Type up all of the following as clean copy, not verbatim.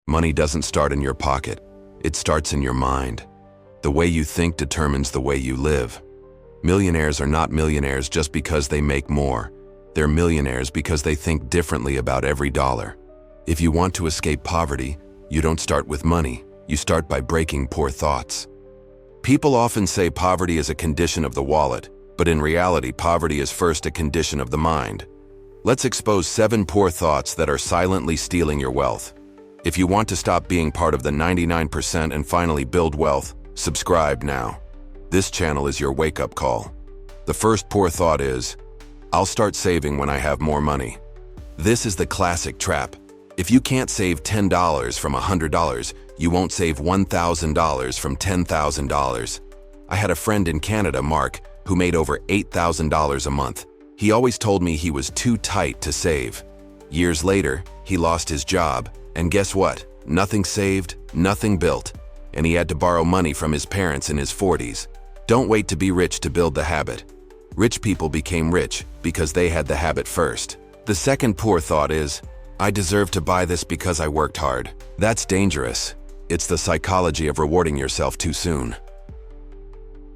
Money doesn't start in your pocket. It starts in your mind. The way you think determines the way you live. Millionaires are not millionaires just because they make more. They're millionaires because they think differently about every dollar. If you want to escape poverty, you don't start with money. You start by breaking poor thoughts. People often say poverty is a condition of the wallet, but in reality, poverty is first a condition of the mind. Let's expose 7 poor thoughts that are silently stealing your wealth. If you want to stop being part of the 99% and finally build wealth, subscribe now. This channel is your wake-up call. The first poor thought is, I'll start saving when I have more money. This is the classic trap. If you can't save $10 from $100, you won't save $1,000 from $10,000. I had a friend in Canada, Mark, who made over $8,000 a month. He always told me he was too tight to save. Years later, he lost his job, and guess what? Nothing saved, nothing built, and he had to borrow money from his parents in his 40s. Don't wait to be rich to build the habit. Rich people became rich because they had the habit first. The second poor thought is, I deserve to buy this because I worked hard. That's dangerous. It's the psychology of rewarding yourself too soon.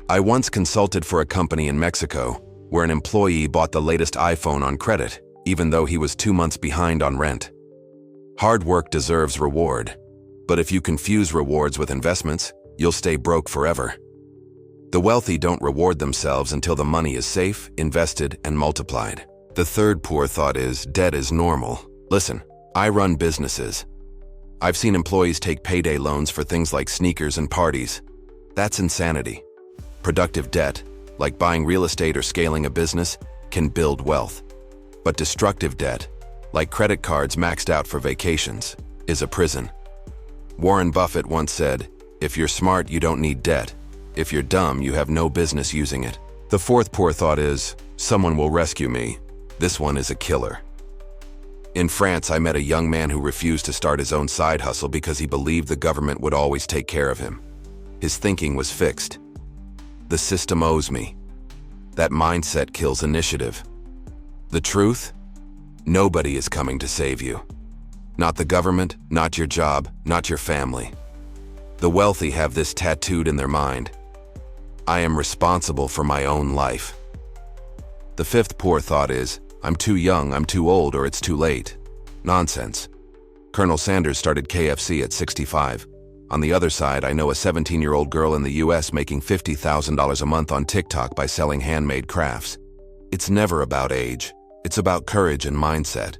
I once consulted for a company in Mexico where an employee bought the latest iPhone on credit, even though he was 2 months behind on rent. Hard work deserves reward, but if you confuse rewards with investments, you'll stay broke forever. The wealthy don't reward themselves until the money is safe, invested, and multiplied. The third poor thought is, debt is normal. Listen, I run businesses. I've seen employees take payday loans for things like sneakers and parties. That's insanity. Productive debt, like buying real estate or scaling a business, can build wealth. But destructive debt, like credit cards maxed out for vacations, is a prison. Warren Buffett once said, if you're smart, you don't need debt. If you're dumb, you have no business using it. The fourth poor thought is, someone will rescue me. This one is a killer. In France, I met a young man who refused to start his own side hustle because he believed the government would always take care of him. His thinking was fixed. The system owes me. That mindset kills initiative. The truth? Nobody is coming to save you. Not the government, not your job, not your family. The wealthy have this tattooed in their mind. I am responsible for my own life. The fifth poor thought is, I'm too young, I'm too old, or it's too late. Nonsense. Colonel Sanders started KFC at 65. On the other side, I know a 17-year-old girl in the US making $50,000 a month on TikTok by selling handmade crafts. It's never about age. It's about courage and mindset.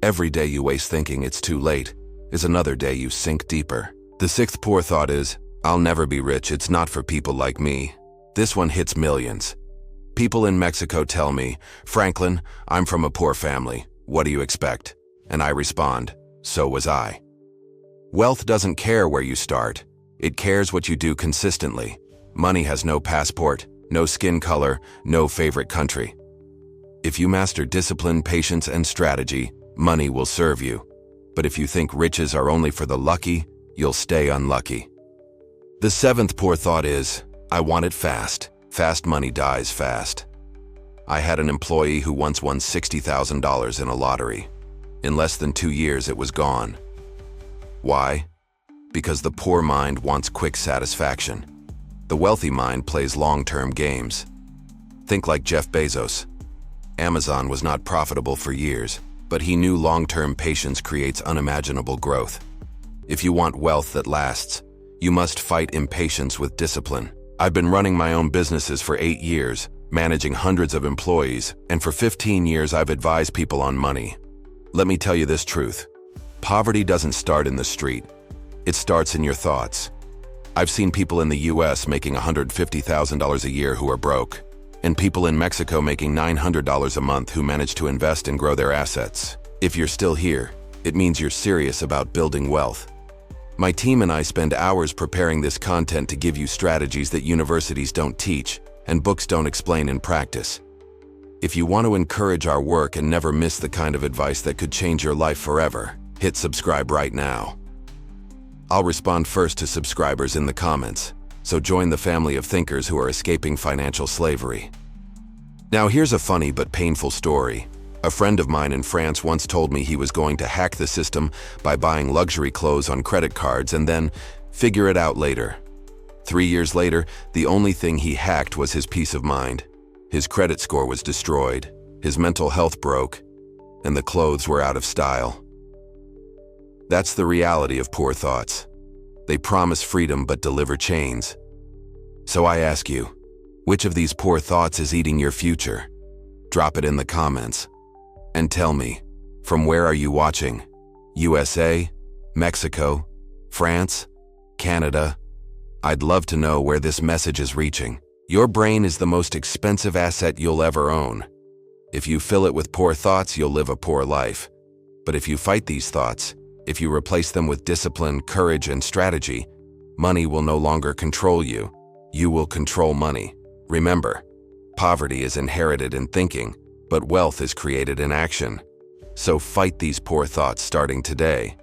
Every day you waste thinking it's too late is another day you sink deeper. The sixth poor thought is, I'll never be rich, it's not for people like me. This one hits millions. People in Mexico tell me, Franklin, I'm from a poor family. What do you expect? And I respond, so was I. Wealth doesn't care where you start. It cares what you do consistently. Money has no passport, no skin color, no favorite country. If you master discipline, patience, and strategy, money will serve you. But if you think riches are only for the lucky, you'll stay unlucky. The seventh poor thought is, I want it fast. Fast money dies fast. I had an employee who once won $60,000 in a lottery. In less than 2 years, it was gone. Why? Because the poor mind wants quick satisfaction. The wealthy mind plays long-term games. Think like Jeff Bezos. Amazon was not profitable for years, but he knew long-term patience creates unimaginable growth. If you want wealth that lasts, you must fight impatience with discipline. I've been running my own businesses for 8 years, managing hundreds of employees, and for 15 years I've advised people on money. Let me tell you this truth. Poverty doesn't start in the street. It starts in your thoughts. I've seen people in the US making $150,000 a year who are broke, and people in Mexico making $900 a month who manage to invest and grow their assets. If you're still here, it means you're serious about building wealth. My team and I spend hours preparing this content to give you strategies that universities don't teach and books don't explain in practice. If you want to encourage our work and never miss the kind of advice that could change your life forever, hit subscribe right now. I'll respond first to subscribers in the comments, so join the family of thinkers who are escaping financial slavery. Now here's a funny but painful story. A friend of mine in France once told me he was going to hack the system by buying luxury clothes on credit cards and then figure it out later. 3 years later, the only thing he hacked was his peace of mind. His credit score was destroyed, his mental health broke, and the clothes were out of style. That's the reality of poor thoughts. They promise freedom but deliver chains. So I ask you, which of these poor thoughts is eating your future? Drop it in the comments. And tell me, from where are you watching? USA? Mexico? France? Canada? I'd love to know where this message is reaching. Your brain is the most expensive asset you'll ever own. If you fill it with poor thoughts, you'll live a poor life. But if you fight these thoughts, if you replace them with discipline, courage, and strategy, money will no longer control you. You will control money. Remember, poverty is inherited in thinking, but wealth is created in action. So fight these poor thoughts starting today.